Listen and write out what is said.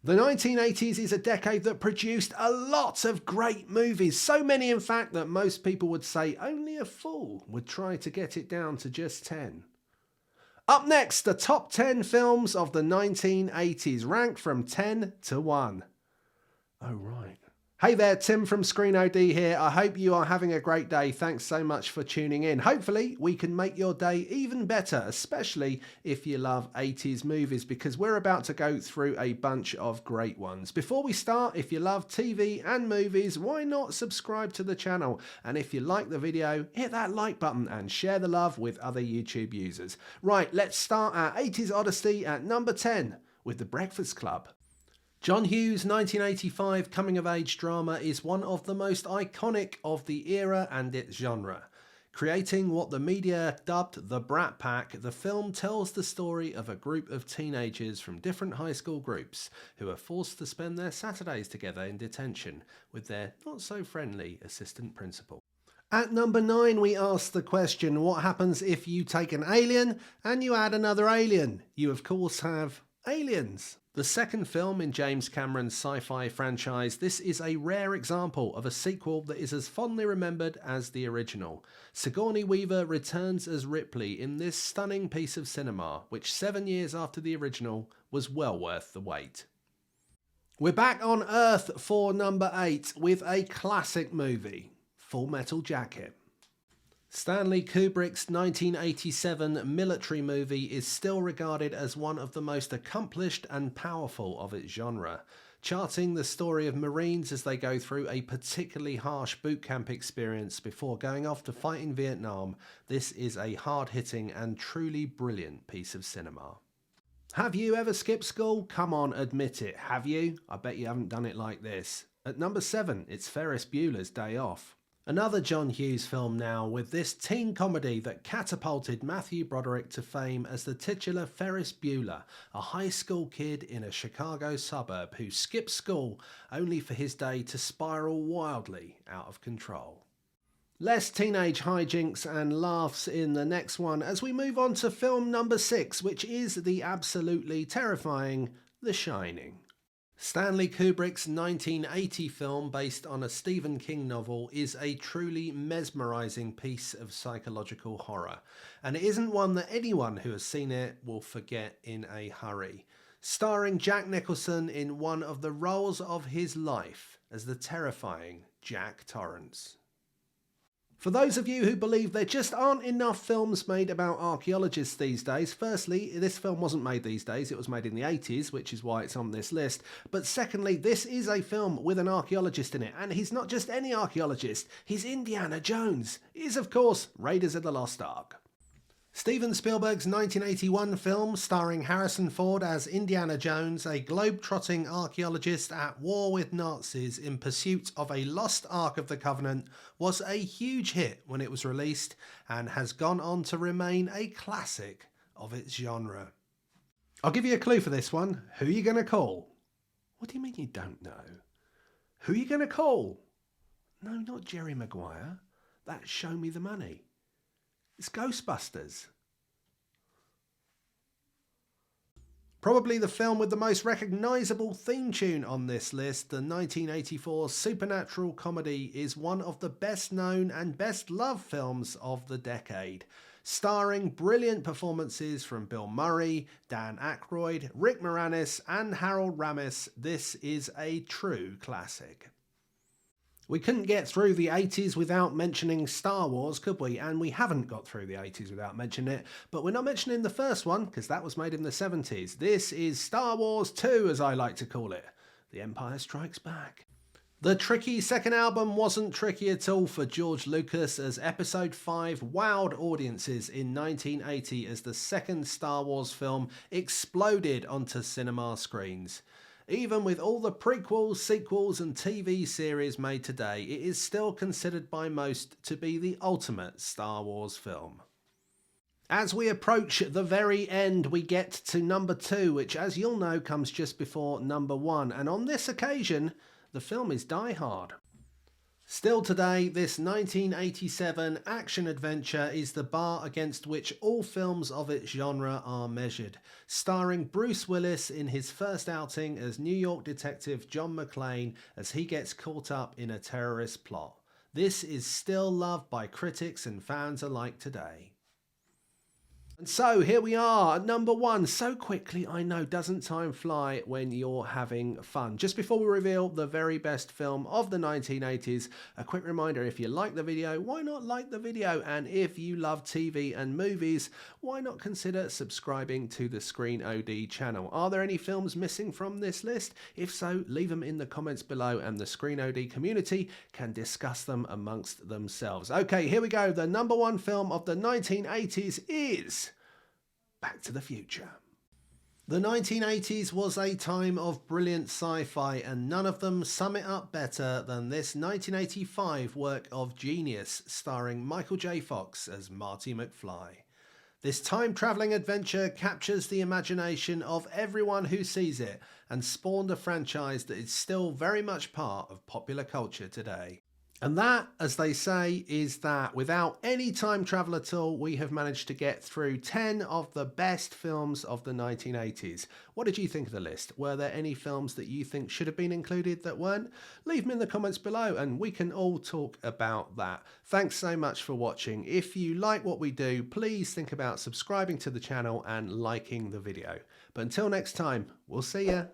The 1980s is a decade that produced a lot of great movies, so many in fact that most people would say only a fool would try to get it down to just 10. Up next, the top 10 films of the 1980s, ranked from 10 to 1. Oh right. Hey there, Tim from Screen OD here. I hope you are having a great day. Thanks so much for tuning in. Hopefully we can make your day even better, especially if you love 80s movies, because we're about to go through a bunch of great ones. Before we start, if you love TV and movies, why not subscribe to the channel? And if you like the video, hit that like button and share the love with other YouTube users. Right, let's start our 80s Odyssey at number 10 with The Breakfast Club. John Hughes' 1985 coming-of-age drama is one of the most iconic of the era and its genre. Creating what the media dubbed the Brat Pack, the film tells the story of a group of teenagers from different high school groups who are forced to spend their Saturdays together in detention with their not-so-friendly assistant principal. At number 9, we ask the question, what happens if you take an alien and you add another alien? You, of course, have Aliens. The second film in James Cameron's sci-fi franchise, this is a rare example of a sequel that is as fondly remembered as the original. Sigourney Weaver returns as Ripley in this stunning piece of cinema, which 7 years after the original was well worth the wait. We're back on Earth for number 8 with a classic movie, Full Metal Jacket. Stanley Kubrick's 1987 military movie is still regarded as one of the most accomplished and powerful of its genre, charting the story of Marines as they go through a particularly harsh boot camp experience before going off to fight in Vietnam. This is a hard-hitting and truly brilliant piece of cinema. Have you ever skipped school? Come on, admit it. Have you? I bet you haven't done it like this. At number 7, it's Ferris Bueller's Day Off. Another John Hughes film now, with this teen comedy that catapulted Matthew Broderick to fame as the titular Ferris Bueller, a high school kid in a Chicago suburb who skips school only for his day to spiral wildly out of control. Less teenage hijinks and laughs in the next one as we move on to film number 6, which is the absolutely terrifying The Shining. Stanley Kubrick's 1980 film, based on a Stephen King novel, is a truly mesmerising piece of psychological horror, and it isn't one that anyone who has seen it will forget in a hurry. Starring Jack Nicholson in one of the roles of his life as the terrifying Jack Torrance. For those of you who believe there just aren't enough films made about archaeologists these days, firstly, this film wasn't made these days, it was made in the 80s, which is why it's on this list. But secondly, this is a film with an archaeologist in it, and he's not just any archaeologist, he's Indiana Jones. He is, of course, Raiders of the Lost Ark. Steven Spielberg's 1981 film, starring Harrison Ford as Indiana Jones, a globe-trotting archaeologist at war with Nazis in pursuit of a lost Ark of the Covenant, was a huge hit when it was released and has gone on to remain a classic of its genre. I'll give you a clue for this one. Who are you going to call? What do you mean you don't know? Who are you going to call? No, not Jerry Maguire. That's Show Me the Money. It's Ghostbusters. Probably the film with the most recognisable theme tune on this list, the 1984 supernatural comedy, is one of the best known and best loved films of the decade. Starring brilliant performances from Bill Murray, Dan Aykroyd, Rick Moranis and Harold Ramis, this is a true classic. We couldn't get through the 80s without mentioning Star Wars, could we? And we haven't got through the 80s without mentioning it, but we're not mentioning the first one, because that was made in the 70s. This is Star Wars 2, as I like to call it. The Empire Strikes Back. The tricky second album wasn't tricky at all for George Lucas, as Episode 5 wowed audiences in 1980 as the second Star Wars film exploded onto cinema screens. Even with all the prequels, sequels and TV series made today, it is still considered by most to be the ultimate Star Wars film. As we approach the very end, we get to number 2, which, as you'll know, comes just before number 1, and on this occasion, the film is Die Hard. Still today, this 1987 action-adventure is the bar against which all films of its genre are measured. Starring Bruce Willis in his first outing as New York detective John McClane as he gets caught up in a terrorist plot. This is still loved by critics and fans alike today. And so here we are at number 1. So quickly, I know, doesn't time fly when you're having fun? Just before we reveal the very best film of the 1980s, a quick reminder, if you like the video, why not like the video? And if you love TV and movies, why not consider subscribing to the Screen OD channel? Are there any films missing from this list? If so, leave them in the comments below and the Screen OD community can discuss them amongst themselves. Okay, here we go. The number 1 film of the 1980s is Back to the Future. The 1980s was a time of brilliant sci-fi, and none of them sum it up better than this 1985 work of genius starring Michael J. Fox as Marty McFly. This time-travelling adventure captures the imagination of everyone who sees it and spawned a franchise that is still very much part of popular culture today. And that, as they say, is that without any time travel at all, we have managed to get through 10 of the best films of the 1980s. What did you think of the list? Were there any films that you think should have been included that weren't? Leave them in the comments below and we can all talk about that. Thanks so much for watching. If you like what we do, please think about subscribing to the channel and liking the video. But until next time, we'll see ya.